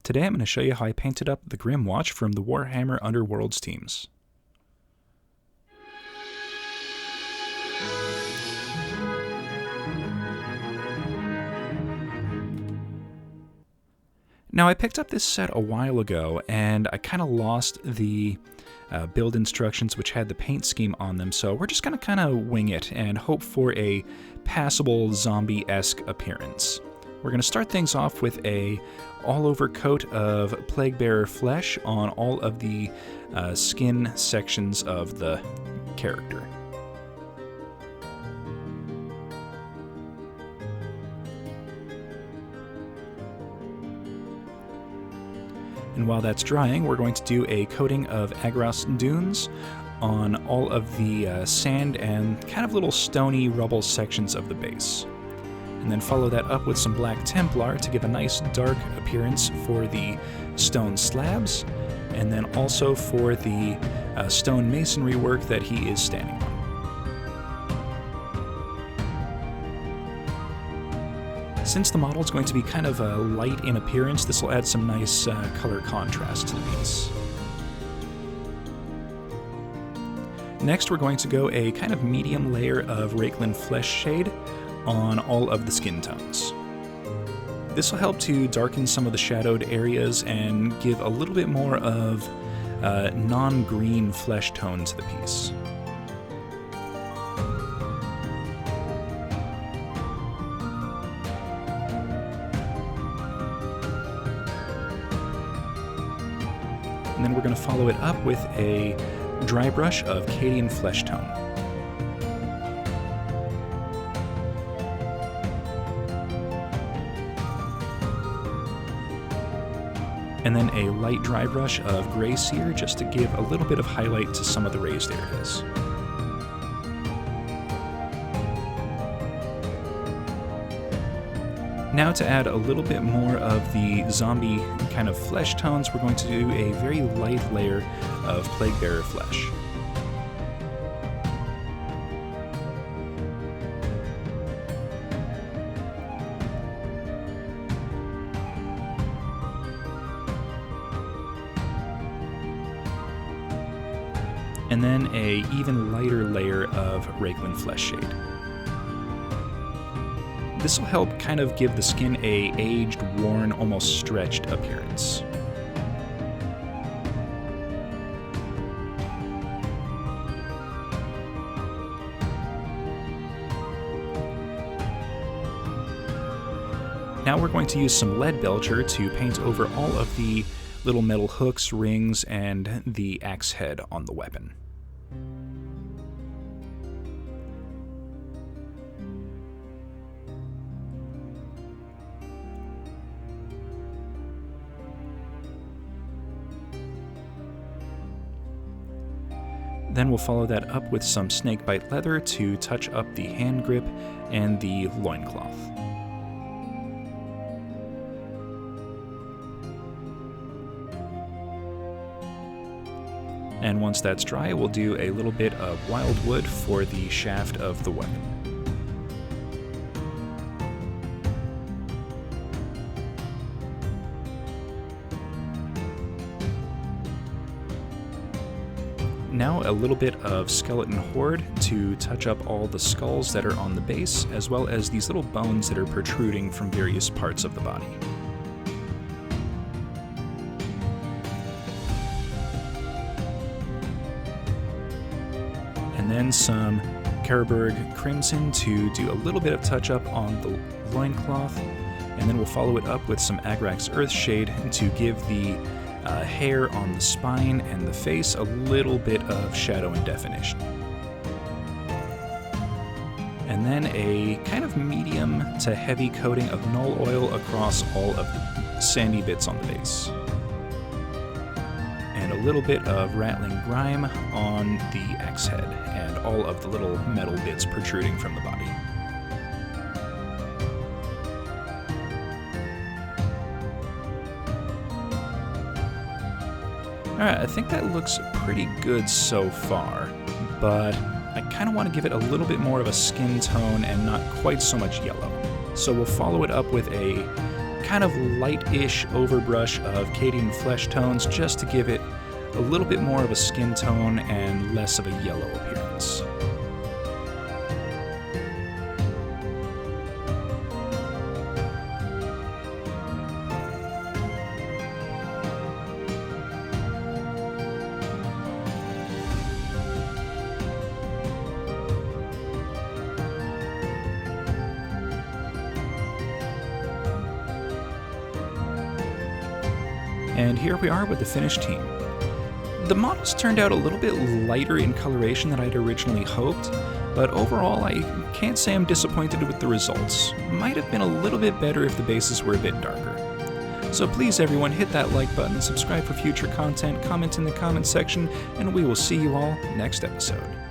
Today I'm going to show you how I painted up the Grymwatch from the Warhammer Underworlds teams. Now, I picked up this set a while ago, and I kind of lost the build instructions which had the paint scheme on them, so we're just going to kind of wing it and hope for a passable zombie-esque appearance. We're going to start things off with a all-over coat of Plague-Bearer flesh on all of the skin sections of the character. And while that's drying, we're going to do a coating of Agros dunes on all of the sand and kind of little stony rubble sections of the base. And then follow that up with some Black Templar to give a nice dark appearance for the stone slabs, and then also for the stone masonry work that he is standing on. Since the model is going to be kind of light in appearance, this will add some nice color contrast to the piece. Next, we're going to go a kind of medium layer of Rakelin flesh shade on all of the skin tones. This will help to darken some of the shadowed areas and give a little bit more of non-green flesh tone to the piece. And then we're going to follow it up with a dry brush of Cadian flesh tone. And then a light dry brush of Gray Seer just to give a little bit of highlight to some of the raised areas. Now, to add a little bit more of the zombie kind of flesh tones, we're going to do a very light layer of Plague-Bearer flesh. And then a even lighter layer of Rakelin flesh shade. This will help kind of give the skin a aged, worn, almost stretched appearance. Now we're going to use some lead belcher to paint over all of the little metal hooks, rings, and the axe head on the weapon. Then we'll follow that up with some snakebite leather to touch up the hand grip and the loincloth. And once that's dry, we'll do a little bit of wild wood for the shaft of the weapon. Now a little bit of skeleton horde to touch up all the skulls that are on the base, as well as these little bones that are protruding from various parts of the body. And then some Carroburg Crimson to do a little bit of touch up on the loincloth, and then we'll follow it up with some Agrax Earthshade to give the hair on the spine and the face a little bit of shadow and definition. And then a kind of medium to heavy coating of null oil across all of the sandy bits on the base. And a little bit of rattling grime on the axe head and all of the little metal bits protruding from the body. Alright, I think that looks pretty good so far, but I kind of want to give it a little bit more of a skin tone and not quite so much yellow. So we'll follow it up with a kind of light-ish overbrush of Cadian flesh tones just to give it a little bit more of a skin tone and less of a yellow appearance. And here we are with the finished team. The models turned out a little bit lighter in coloration than I'd originally hoped, but overall I can't say I'm disappointed with the results. Might have been a little bit better if the bases were a bit darker. So please everyone, hit that like button and subscribe for future content, comment in the comment section, and we will see you all next episode.